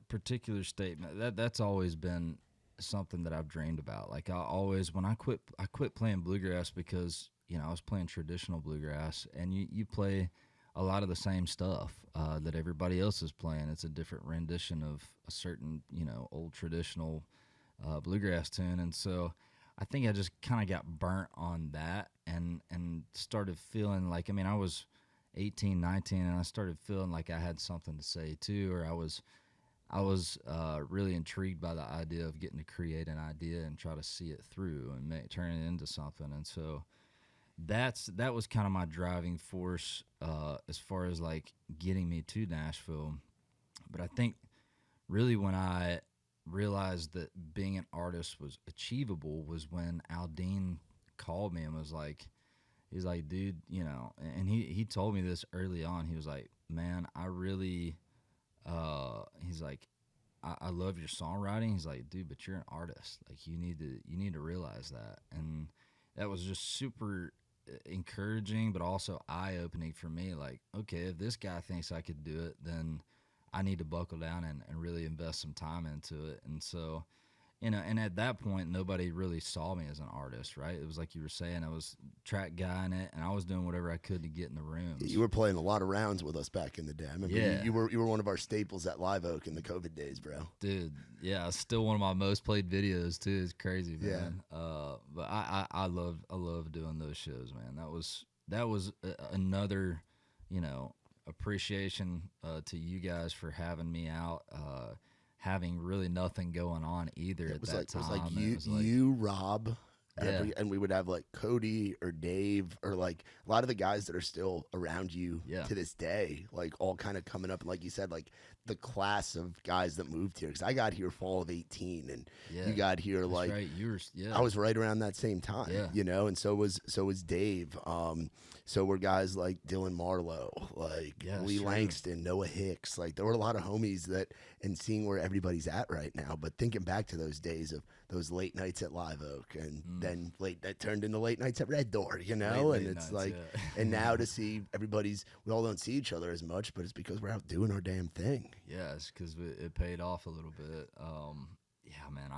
particular statement that's always been something that I've dreamed about. Like when I quit playing bluegrass because I was playing traditional bluegrass, and you play a lot of the same stuff that everybody else is playing. It's a different rendition of a certain old traditional bluegrass tune, and so I think I just kind of got burnt on that, and started feeling like I was 18, 19, and I started feeling like I had something to say too, or I was really intrigued by the idea of getting to create an idea and try to see it through and turn it into something. And so that was kind of my driving force as far as like getting me to Nashville. But I think really when I realized that being an artist was achievable was when Aldean called me and was like, he's like, dude, and he told me this early on. He was like, man, I really, he's like, I love your songwriting. He's like, dude, but you're an artist. Like you need to realize that. And that was just super encouraging, but also eye-opening for me. Like, okay, if this guy thinks I could do it, then I need to buckle down and really invest some time into it. And so, and at that point, nobody really saw me as an artist, right? It was like you were saying, I was track guy in it, and I was doing whatever I could to get in the rooms. You were playing a lot of rounds with us back in the day. I remember you were one of our staples at Live Oak in the COVID days, bro. Dude, yeah, it's still one of my most played videos too. It's crazy, man. Yeah. But I love doing those shows, man. That was another, appreciation to you guys for having me out. Having really nothing going on either at that time. It was like you, Rob, and we would have like Cody or Dave or like a lot of the guys that are still around you to this day, like all kind of coming up. And like you said, like the class of guys that moved here, because I got here fall of 18 and you got here like right. I was right around that same time, and so was Dave. So were guys like Dylan Marlowe, like Lee Langston, Noah Hicks. Like there were a lot of homies and seeing where everybody's at right now. But thinking back to those days of those late nights at Live Oak and then that turned into late nights at Red Door, and it's nights, like, and now to see we all don't see each other as much, but it's because we're out doing our damn thing. Yeah, it's because it paid off a little bit. Yeah, man,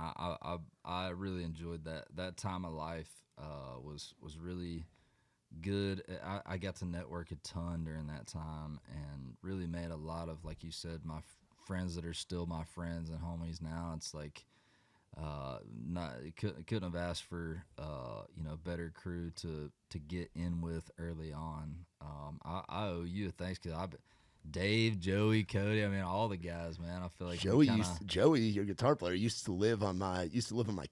I really enjoyed that time of life. Was really good. I got to network a ton during that time and really made a lot of, like you said, my friends that are still my friends and homies now. It's like couldn't have asked for better crew to get in with early on. I owe you a thanks because Dave, Joey, Cody, all the guys, man. I feel like Joey, your guitar player, used to live on my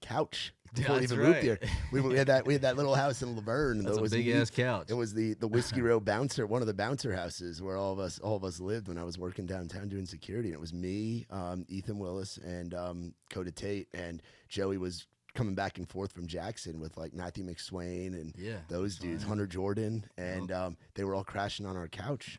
couch before we even right. moved here. We had that little house in Laverne. That's a big ass couch. It was the Whiskey Row bouncer, one of the bouncer houses where all of us lived when I was working downtown doing security. And it was me, Ethan Willis, and Coda Tate, and Joey was coming back and forth from Jackson with like Matthew McSwain and those dudes, Hunter Jordan, and they were all crashing on our couch.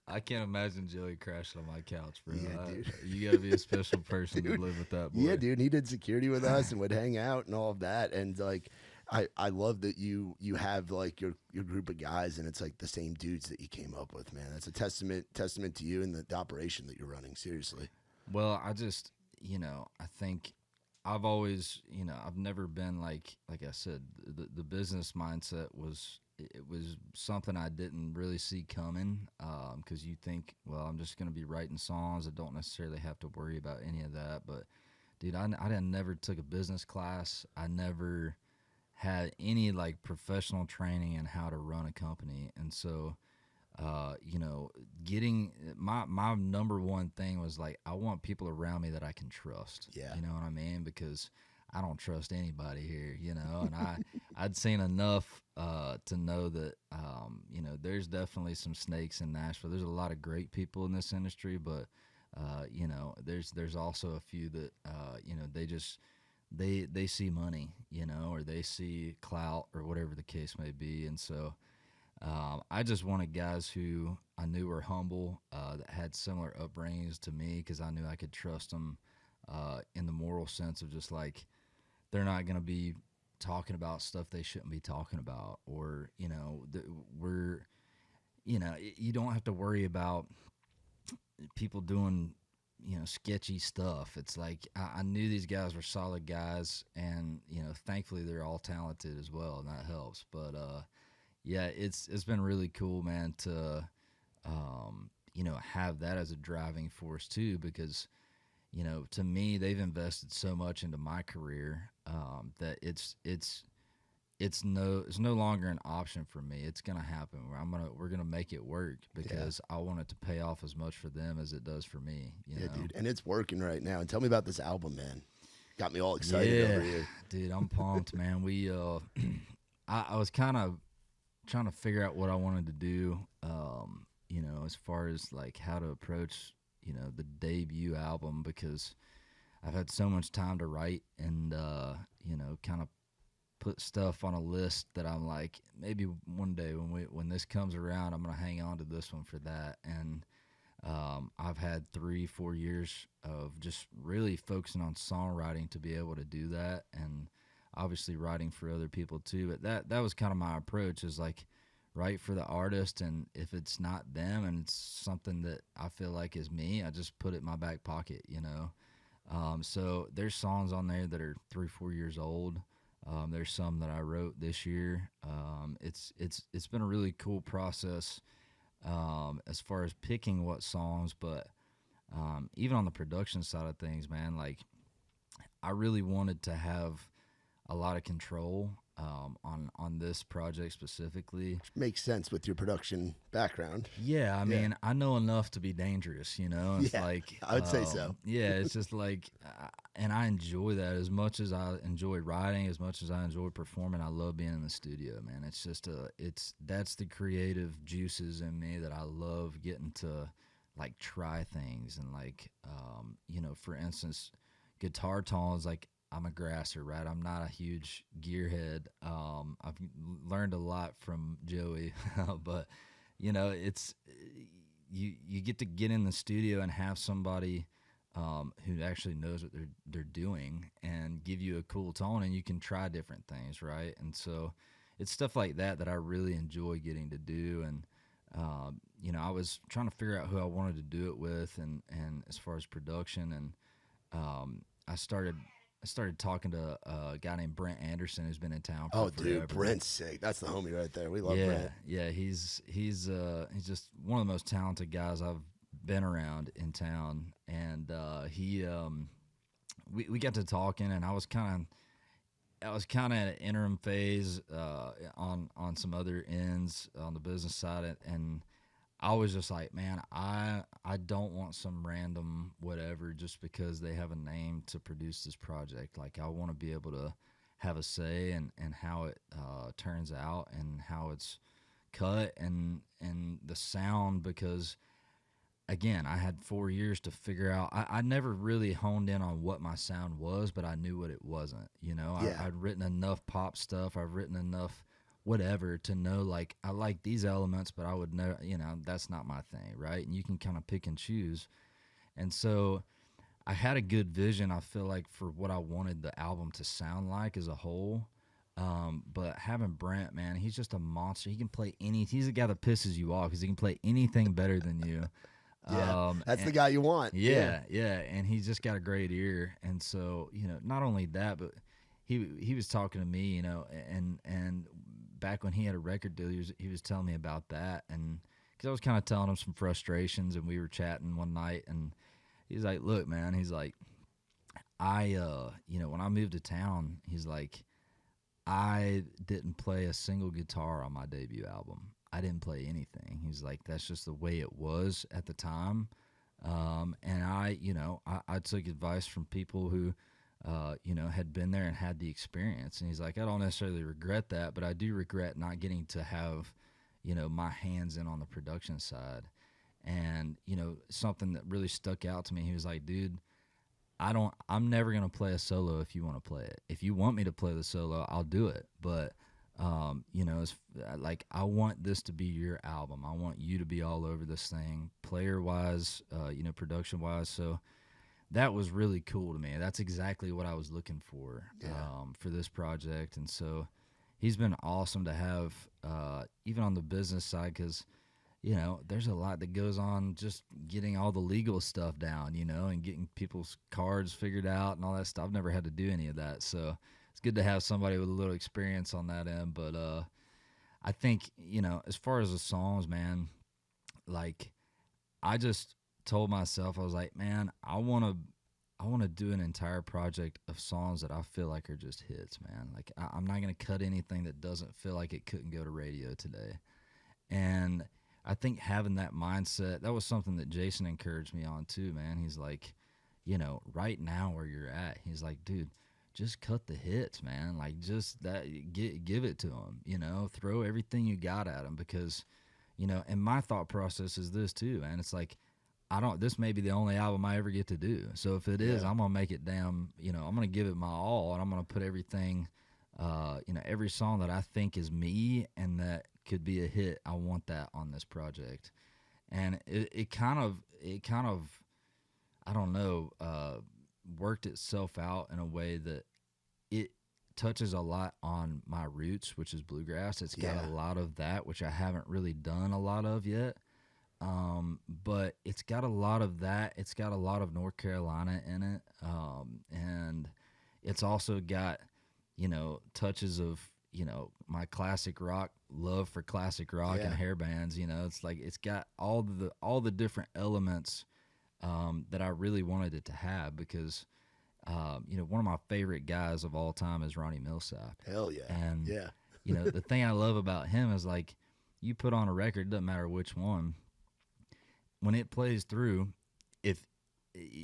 I can't imagine Joey crashing on my couch, bro. Yeah, dude. You gotta be a special person to live with that boy. Yeah, dude. He did security with us and would hang out and all of that. And like, I love that you have like your group of guys and it's like the same dudes that you came up with, man. That's a testament to you and the operation that you're running. Seriously. Well, I just, I think I've always, I've never been like I said, the business mindset was something I didn't really see coming, because you think, well, I'm just going to be writing songs. I don't necessarily have to worry about any of that. But, dude, I never took a business class. I never had any, like, professional training in how to run a company. And so, getting my number one thing was, like, I want people around me that I can trust. Yeah. You know what I mean? Because I don't trust anybody here, and I'd seen enough to know that, there's definitely some snakes in Nashville. There's a lot of great people in this industry, but You know, there's also a few that you know, they see money, you know, or they see clout or whatever the case may be. And so I just wanted guys who I knew were humble, that had similar upbringings to me, because I knew I could trust them in the moral sense of just like they're not going to be talking about stuff they shouldn't be talking about, or you know, we're, you know, you don't have to worry about people doing, you know, sketchy stuff. It's like I knew these guys were solid guys, and you know, thankfully they're all talented as well, and that helps. But yeah, it's been really cool, man, to you know, have that as a driving force too, because you know, to me, they've invested so much into my career that it's no longer an option for me. It's gonna happen. We're gonna make it work, because I want it to pay off as much for them as it does for me. You know? Dude, and it's working right now. And tell me about this album, man. Got me all excited over here. Dude, I'm pumped, man. We I was kind of trying to figure out what I wanted to do, you know, as far as like how to approach, you know, the debut album, because I've had so much time to write and you know, kind of put stuff on a list that I'm like, maybe one day when this comes around, I'm gonna hang on to this one for that. And I've had 3-4 years of just really focusing on songwriting to be able to do that, and obviously writing for other people too. But that was kind of my approach, is like write for the artist, and if it's not them and it's something that I feel like is me, I just put it in my back pocket, you know. So there's songs on there that are 3-4 years old. There's some that I wrote this year. It's been a really cool process as far as picking what songs, but even on the production side of things, man, like I really wanted to have a lot of control on this project specifically. Which makes sense with your production background. Yeah, I mean, I know enough to be dangerous, you know? It's like, I would say so. Yeah, it's just like, and I enjoy that as much as I enjoy writing, as much as I enjoy performing. I love being in the studio, man. It's just that's the creative juices in me that I love getting to like try things. And like, you know, for instance, guitar tones, like I'm a grasser, right? I'm not a huge gearhead. I've learned a lot from Joey, but you know, it's you get to get in the studio and have somebody who actually knows what they're doing and give you a cool tone, and you can try different things, right? And so it's stuff like that I really enjoy getting to do. And you know, I was trying to figure out who I wanted to do it with, and as far as production, and I started talking to a guy named Brent Anderson, who's been in town for forever. Dude, Brent's sick. That's the homie right there. We love Brent. Yeah, he's just one of the most talented guys I've been around in town. And we got to talking, and I was kind of at an interim phase on some other ends on the business side, and I was just like, man, I don't want some random whatever just because they have a name to produce this project. Like, I want to be able to have a say in how it turns out and how it's cut and the sound, because again, I had 4 years to figure out. I never really honed in on what my sound was, but I knew what it wasn't. You know, I'd written enough pop stuff. I've written enough whatever to know, like, I like these elements, but I would know, you know, that's not my thing, right? And you can kind of pick and choose. And so I had a good vision, I feel like, for what I wanted the album to sound like as a whole. But having Brent, man, he's just a monster. He can play he's the guy that pisses you off because he can play anything better than you. That's the guy you want. Yeah, and he's just got a great ear. And so, you know, not only that, but he was talking to me, you know, and back when he had a record deal, he was telling me about that, and because I was kind of telling him some frustrations, and we were chatting one night, and he's like, look, man, he's like, you know, when I moved to town, he's like, I didn't play a single guitar on my debut album. I didn't play anything. He's like, that's just the way it was at the time. And I took advice from people who, you know, had been there and had the experience. And he's like, I don't necessarily regret that, but I do regret not getting to have, you know, my hands in on the production side. And, you know, something that really stuck out to me, he was like, dude, I'm never going to play a solo if you want to play it. If you want me to play the solo, I'll do it. But, you know, it's like, I want this to be your album. I want you to be all over this thing, player wise, you know, production wise. So that was really cool to me. That's exactly what I was looking for this project. And so he's been awesome to have, even on the business side, because, you know, there's a lot that goes on just getting all the legal stuff down, you know, and getting people's cards figured out and all that stuff. I've never had to do any of that. So it's good to have somebody with a little experience on that end. But I think, you know, as far as the songs, man, like, I just told myself, I was like, man, I want to do an entire project of songs that I feel like are just hits, man. Like, I'm not going to cut anything that doesn't feel like it couldn't go to radio today. And I think having that mindset, that was something that Jason encouraged me on too, man. He's like, you know, right now where you're at, he's like, dude, just cut the hits, man. Like, just that, give it to them, you know, throw everything you got at them, because, you know, and my thought process is this too, man. It's like, this may be the only album I ever get to do. So if it is, I'm going to make it damn, you know, I'm going to give it my all, and I'm going to put everything, you know, every song that I think is me and that could be a hit, I want that on this project. And it kind of, I don't know, worked itself out in a way that it touches a lot on my roots, which is bluegrass. It's got a lot of that, which I haven't really done a lot of yet. But it's got a lot of that. It's got a lot of North Carolina in it. And it's also got, you know, touches of, you know, my classic rock love for classic rock and hair bands. You know, it's like, it's got all the different elements that I really wanted it to have, because you know, one of my favorite guys of all time is Ronnie Millsap. Hell yeah. And you know, the thing I love about him is, like, you put on a record, doesn't matter which one, when it plays through, if,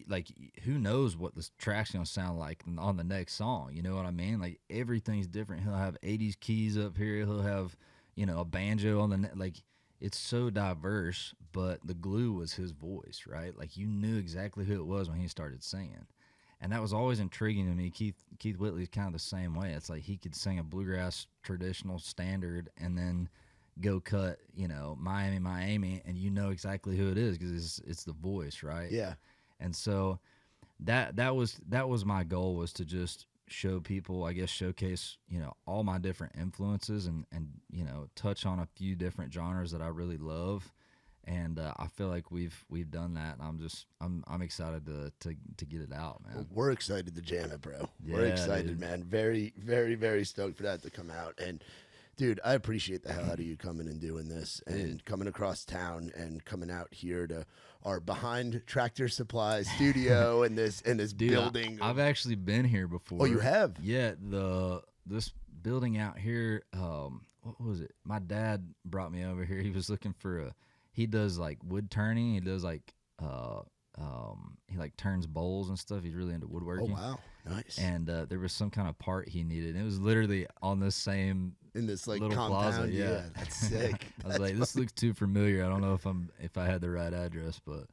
like, who knows what the track's gonna sound like on the next song, you know what I mean? Like, everything's different. He'll have 80s keys up here, he'll have, you know, a banjo on the like, it's so diverse. But the glue was his voice, right? Like, you knew exactly who it was when he started singing, and that was always intriguing to me. Keith Whitley's kind of the same way. It's like, he could sing a bluegrass traditional standard and then go cut, you know, Miami, and you know exactly who it is, because it's the voice, right? Yeah. And so that was my goal, was to just show people, I guess, showcase, you know, all my different influences, and you know, touch on a few different genres that I really love. And I feel like we've done that, and I'm excited to get it out, man. Well, we're excited to jam it, bro. Yeah, We're excited, dude. man. Very, very, very stoked for that to come out. And dude, I appreciate the hell out of you coming and doing this, and coming across town and coming out here to our behind Tractor Supply studio and this Dude, building. I've actually been here before. Oh, you have? Yeah, this building out here. What was it? My dad brought me over here. He was looking for he does like wood turning. He does like he like turns bowls and stuff. He's really into Oh woodworking. wow, nice. And there was some kind of part he needed. And it was literally on this same In this like little compound, plaza. Yeah, that's sick. I was like, this looks too familiar. I don't know if I had the right address, but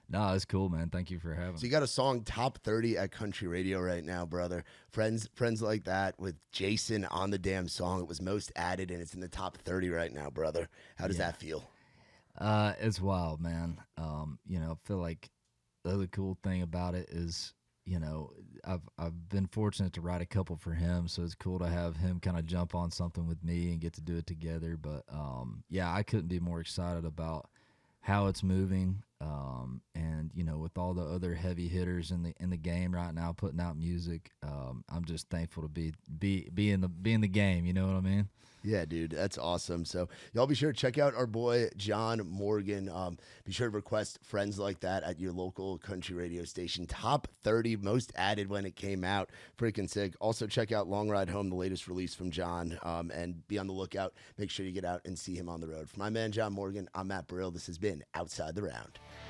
no, it's cool, man. Thank you for having So me. you got a song top 30 at country radio right now, brother. Friends like that with Jason on the damn song. It was most added, and it's in the top 30 right now, brother. How does that feel? It's wild, man. You know, I feel like the other cool thing about it is, you know, I've been fortunate to write a couple for him, so it's cool to have him kind of jump on something with me and get to do it together. But yeah, I couldn't be more excited about how it's moving. And you know, with all the other heavy hitters in the game right now putting out music, I'm just thankful to be in the game. You know what I mean? Yeah, dude, that's awesome. So y'all be sure to check out our boy John Morgan. Be sure to request Friends Like That at your local country radio station. Top 30 most added when it came out. Freaking sick. Also check out Long Ride Home, the latest release from John, and be on the lookout. Make sure you get out and see him on the road. For my man John Morgan, I'm Matt Burrill. This has been Outside the Round.